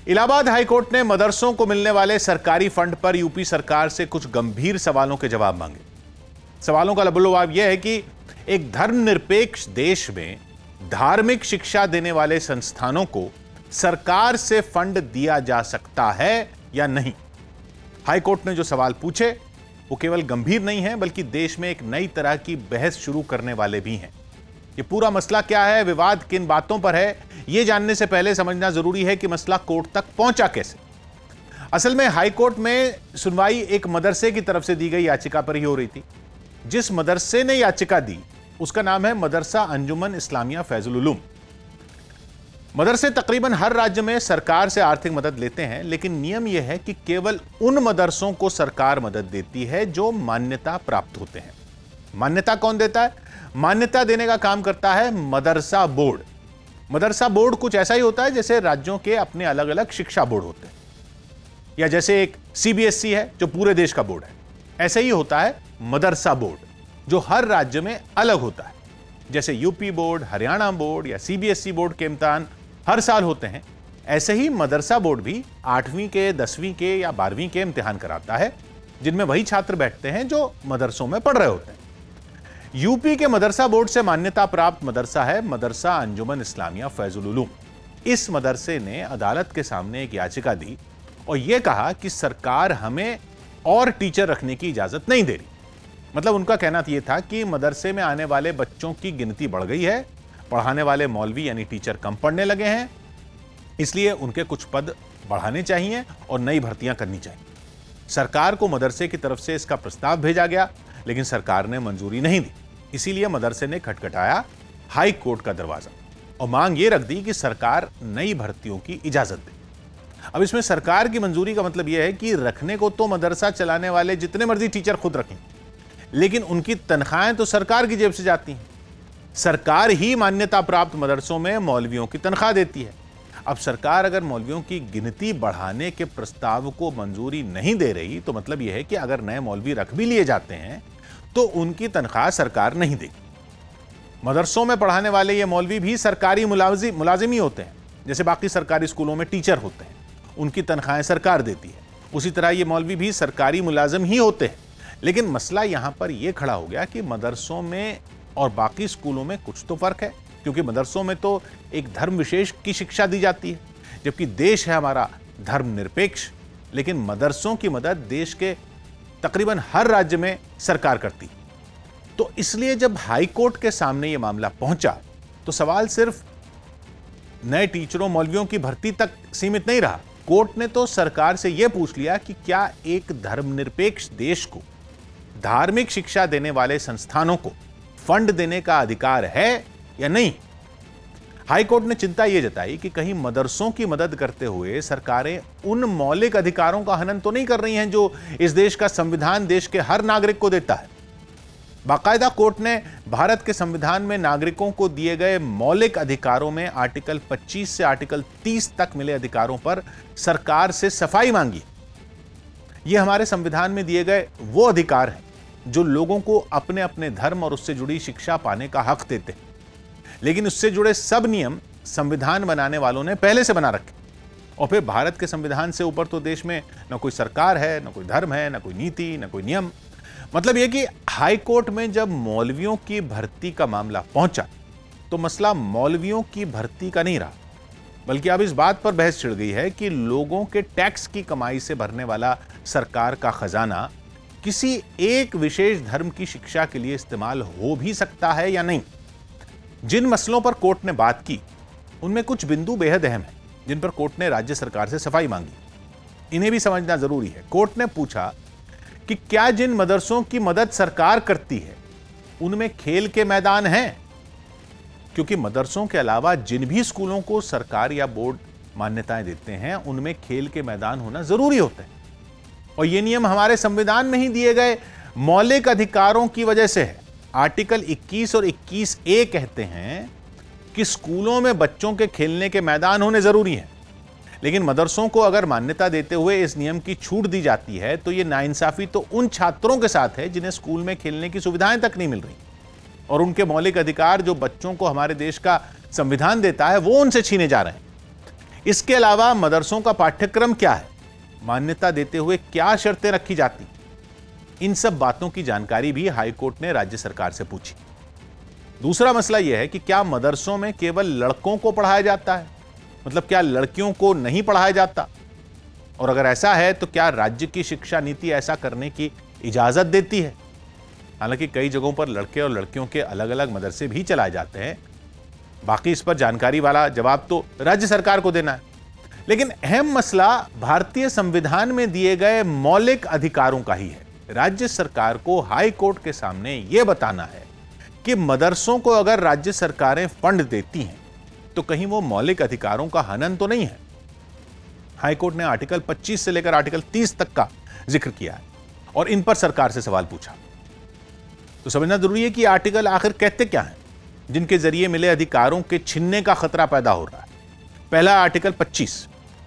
Allahabad high court ने मदरसों को मिलने वाले सरकारी फंड पर यूपी सरकार से कुछ गंभीर सवालों के जवाब मांगे। सवालों का लबोलबाब यह है कि एक धर्मनिरपेक्ष देश में धार्मिक शिक्षा देने वाले संस्थानों को सरकार से फंड दिया जा सकता है या नहीं। हाईकोर्ट ने जो सवाल पूछे वो केवल गंभीर नहीं है, बल्कि देश में एक नई तरह की बहस शुरू करने वाले भी हैं। ये पूरा मसला क्या है, विवाद किन बातों पर है, यह जानने से पहले समझना जरूरी है कि मसला कोर्ट तक पहुंचा कैसे। असल में हाईकोर्ट में सुनवाई एक मदरसे की तरफ से दी गई याचिका पर ही हो रही थी। जिस मदरसे ने याचिका दी उसका नाम है मदरसा अंजुमन इस्लामिया फैजुल उलूम। मदरसे तकरीबन हर राज्य में सरकार से आर्थिक मदद लेते हैं, लेकिन नियम यह है कि केवल उन मदरसों को सरकार मदद देती है जो मान्यता प्राप्त होते हैं। मान्यता कौन देता है? मान्यता देने का काम करता है मदरसा बोर्ड। मदरसा बोर्ड कुछ ऐसा ही होता है जैसे राज्यों के अपने अलग अलग शिक्षा बोर्ड होते हैं, या जैसे एक सीबीएसई है जो पूरे देश का बोर्ड है, ऐसे ही होता है मदरसा बोर्ड जो हर राज्य में अलग होता है। जैसे यूपी बोर्ड, हरियाणा बोर्ड या सीबीएसई बोर्ड के इम्तिहान हर साल होते हैं, ऐसे ही मदरसा बोर्ड भी 8वीं के, 10वीं के या 12वीं के इम्तिहान कराता है, जिनमें वही छात्र बैठते हैं जो मदरसों में पढ़ रहे होते हैं। यूपी के मदरसा बोर्ड से मान्यता प्राप्त मदरसा है मदरसा अंजुमन इस्लामिया फैजुल उलूम। इस मदरसे ने अदालत के सामने एक याचिका दी और यह कहा कि सरकार हमें और टीचर रखने की इजाजत नहीं दे रही। मतलब उनका कहना यह था कि मदरसे में आने वाले बच्चों की गिनती बढ़ गई है, पढ़ाने वाले मौलवी यानी टीचर कम पढ़ने लगे हैं, इसलिए उनके कुछ पद बढ़ाने चाहिए और नई भर्तियां करनी चाहिए। सरकार को मदरसे की तरफ से इसका प्रस्ताव भेजा गया, लेकिन सरकार ने मंजूरी नहीं दी। इसीलिए मदरसे ने खटखटाया हाई कोर्ट का दरवाजा और मांग यह रख दी कि सरकार नई भर्तियों की इजाजत दे। अब इसमें सरकार की मंजूरी का मतलब यह है कि रखने को तो मदरसा चलाने वाले जितने मर्जी टीचर खुद रखें, लेकिन उनकी तनख्वाहें तो सरकार की जेब से जाती हैं। सरकार ही मान्यता प्राप्त मदरसों में मौलवियों की तनख्वाह देती है। अब सरकार अगर मौलवियों की गिनती बढ़ाने के प्रस्ताव को मंजूरी नहीं दे रही तो मतलब यह है कि अगर नए मौलवी रख भी लिए जाते हैं तो उनकी तनख्वाह सरकार नहीं देगी। मदरसों में पढ़ाने वाले ये मौलवी भी सरकारी मुलाजिम ही होते हैं, जैसे बाकी सरकारी स्कूलों में टीचर होते हैं, उनकी तनख्वाहें सरकार देती है। उसी तरह ये मौलवी भी सरकारी मुलाजिम ही होते हैं। लेकिन मसला यहां पर यह खड़ा हो गया कि मदरसों में और बाकी स्कूलों में कुछ तो फर्क है, क्योंकि मदरसों में तो एक धर्म विशेष की शिक्षा दी जाती है, जबकि देश है हमारा धर्मनिरपेक्ष। लेकिन मदरसों की मदद देश के तकरीबन हर राज्य में सरकार करती। तो इसलिए जब हाई कोर्ट के सामने यह मामला पहुंचा तो सवाल सिर्फ नए टीचरों, मौलवियों की भर्ती तक सीमित नहीं रहा। कोर्ट ने तो सरकार से यह पूछ लिया कि क्या एक धर्मनिरपेक्ष देश को धार्मिक शिक्षा देने वाले संस्थानों को फंड देने का अधिकार है या नहीं। हाईकोर्ट ने चिंता यह जताई कि कहीं मदरसों की मदद करते हुए सरकारें उन मौलिक अधिकारों का हनन तो नहीं कर रही हैं जो इस देश का संविधान देश के हर नागरिक को देता है। बाकायदा कोर्ट ने भारत के संविधान में नागरिकों को दिए गए मौलिक अधिकारों में आर्टिकल 25 से आर्टिकल 30 तक मिले अधिकारों पर सरकार से सफाई मांगी। यह हमारे संविधान में दिए गए वो अधिकार हैं जो लोगों को अपने अपने धर्म और उससे जुड़ी शिक्षा पाने का हक देते हैं, लेकिन उससे जुड़े सब नियम संविधान बनाने वालों ने पहले से बना रखे। और फिर भारत के संविधान से ऊपर तो देश में न कोई सरकार है, न कोई धर्म है, न कोई नीति, न कोई नियम। मतलब यह कि हाई कोर्ट में जब मौलवियों की भर्ती का मामला पहुंचा तो मसला मौलवियों की भर्ती का नहीं रहा, बल्कि अब इस बात पर बहस छिड़ गई है कि लोगों के टैक्स की कमाई से भरने वाला सरकार का खजाना किसी एक विशेष धर्म की शिक्षा के लिए इस्तेमाल हो भी सकता है या नहीं। जिन मसलों पर कोर्ट ने बात की उनमें कुछ बिंदु बेहद अहम हैं, जिन पर कोर्ट ने राज्य सरकार से सफाई मांगी। इन्हें भी समझना जरूरी है। कोर्ट ने पूछा कि क्या जिन मदरसों की मदद सरकार करती है उनमें खेल के मैदान हैं, क्योंकि मदरसों के अलावा जिन भी स्कूलों को सरकार या बोर्ड मान्यताएं देते हैं उनमें खेल के मैदान होना जरूरी होते हैं। और यह नियम हमारे संविधान में ही दिए गए मौलिक अधिकारों की वजह से है। आर्टिकल 21 और 21A कहते हैं कि स्कूलों में बच्चों के खेलने के मैदान होने जरूरी हैं, लेकिन मदरसों को अगर मान्यता देते हुए इस नियम की छूट दी जाती है तो यह नाइंसाफी तो उन छात्रों के साथ है जिन्हें स्कूल में खेलने की सुविधाएं तक नहीं मिल रही, और उनके मौलिक अधिकार जो बच्चों को हमारे देश का संविधान देता है वो उनसे छीने जा रहे हैं। इसके अलावा मदरसों का पाठ्यक्रम क्या है, मान्यता देते हुए क्या शर्तें रखी जाती, इन सब बातों की जानकारी भी हाईकोर्ट ने राज्य सरकार से पूछी। दूसरा मसला यह है कि क्या मदरसों में केवल लड़कों को पढ़ाया जाता है, मतलब क्या लड़कियों को नहीं पढ़ाया जाता, और अगर ऐसा है तो क्या राज्य की शिक्षा नीति ऐसा करने की इजाजत देती है। हालांकि कई जगहों पर लड़के और लड़कियों के अलग अलग मदरसे भी चलाए जाते हैं, बाकी इस पर जानकारी वाला जवाब तो राज्य सरकार को देना है। लेकिन अहम मसला भारतीय संविधान में दिए गए मौलिक अधिकारों का ही है। राज्य सरकार को हाई कोर्ट के सामने यह बताना है कि मदरसों को अगर राज्य सरकारें फंड देती हैं तो कहीं वो मौलिक अधिकारों का हनन तो नहीं है। हाईकोर्ट ने आर्टिकल 25 से लेकर आर्टिकल 30 तक का जिक्र किया है और इन पर सरकार से सवाल पूछा। तो समझना जरूरी है कि आर्टिकल आखिर कहते क्या हैं जिनके जरिए मिले अधिकारों के छीनने का खतरा पैदा हो रहा है। पहला आर्टिकल 25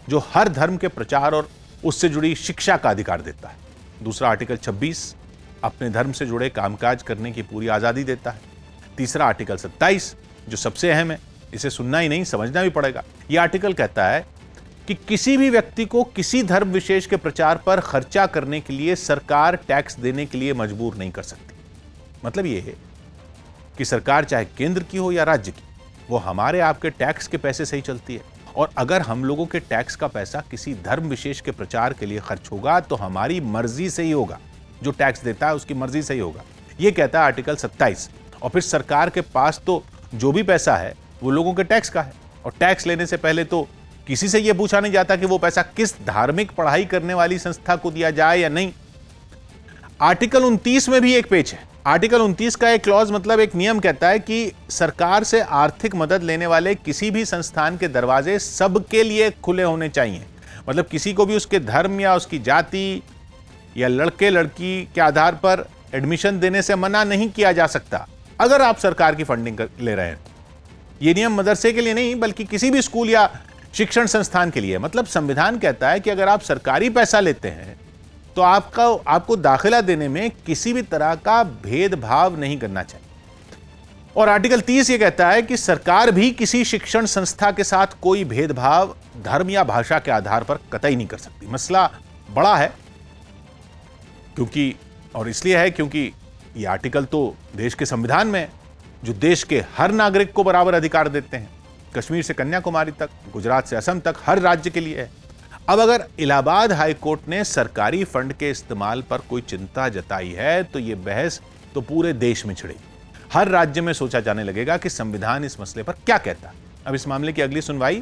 जो हर धर्म के प्रचार और उससे जुड़ी शिक्षा का अधिकार देता है। दूसरा आर्टिकल 26 अपने धर्म से जुड़े कामकाज करने की पूरी आजादी देता है। तीसरा आर्टिकल 27 जो सबसे अहम है, इसे सुनना ही नहीं समझना भी पड़ेगा। यह आर्टिकल कहता है कि किसी भी व्यक्ति को किसी धर्म विशेष के प्रचार पर खर्चा करने के लिए सरकार टैक्स देने के लिए मजबूर नहीं कर सकती। मतलब यह है कि सरकार चाहे केंद्र की हो या राज्य की, वो हमारे आपके टैक्स के पैसे से ही चलती है, और अगर हम लोगों के टैक्स का पैसा किसी धर्म विशेष के प्रचार के लिए खर्च होगा तो हमारी मर्जी से ही होगा। जो टैक्स देता है उसकी मर्जी से ही होगा, यह कहता है आर्टिकल 27। और फिर सरकार के पास तो जो भी पैसा है वो लोगों के टैक्स का है, और टैक्स लेने से पहले तो किसी से यह पूछा नहीं जाता कि वो पैसा किस धार्मिक पढ़ाई करने वाली संस्था को दिया जाए या नहीं। आर्टिकल 29 में भी एक पेच है। आर्टिकल 29 का एक क्लॉज मतलब एक नियम कहता है कि सरकार से आर्थिक मदद लेने वाले किसी भी संस्थान के दरवाजे सबके लिए खुले होने चाहिए। मतलब किसी को भी उसके धर्म या उसकी जाति या लड़के लड़की के आधार पर एडमिशन देने से मना नहीं किया जा सकता अगर आप सरकार की फंडिंग ले रहे हैं। यह नियम मदरसे के लिए नहीं बल्कि किसी भी स्कूल या शिक्षण संस्थान के लिए। मतलब संविधान कहता है कि अगर आप सरकारी पैसा लेते हैं तो आपको दाखिला देने में किसी भी तरह का भेदभाव नहीं करना चाहिए। और आर्टिकल 30 ये कहता है कि सरकार भी किसी शिक्षण संस्था के साथ कोई भेदभाव धर्म या भाषा के आधार पर कतई नहीं कर सकती। मसला बड़ा है इसलिए है क्योंकि ये आर्टिकल तो देश के संविधान में है, जो देश के हर नागरिक को बराबर अधिकार देते हैं। कश्मीर से कन्याकुमारी तक, गुजरात से असम तक हर राज्य के लिए है। अब अगर इलाहाबाद हाई कोर्ट ने सरकारी फंड के इस्तेमाल पर कोई चिंता जताई है तो यह बहस तो पूरे देश में छिड़ेगी। हर राज्य में सोचा जाने लगेगा कि संविधान इस मसले पर क्या कहता है। अब इस मामले की अगली सुनवाई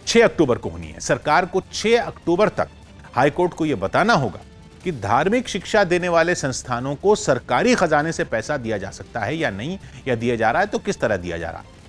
6 अक्टूबर को होनी है। सरकार को 6 अक्टूबर तक हाईकोर्ट को यह बताना होगा कि धार्मिक शिक्षा देने वाले संस्थानों को सरकारी खजाने से पैसा दिया जा सकता है या नहीं, या दिया जा रहा है तो किस तरह दिया जा रहा है।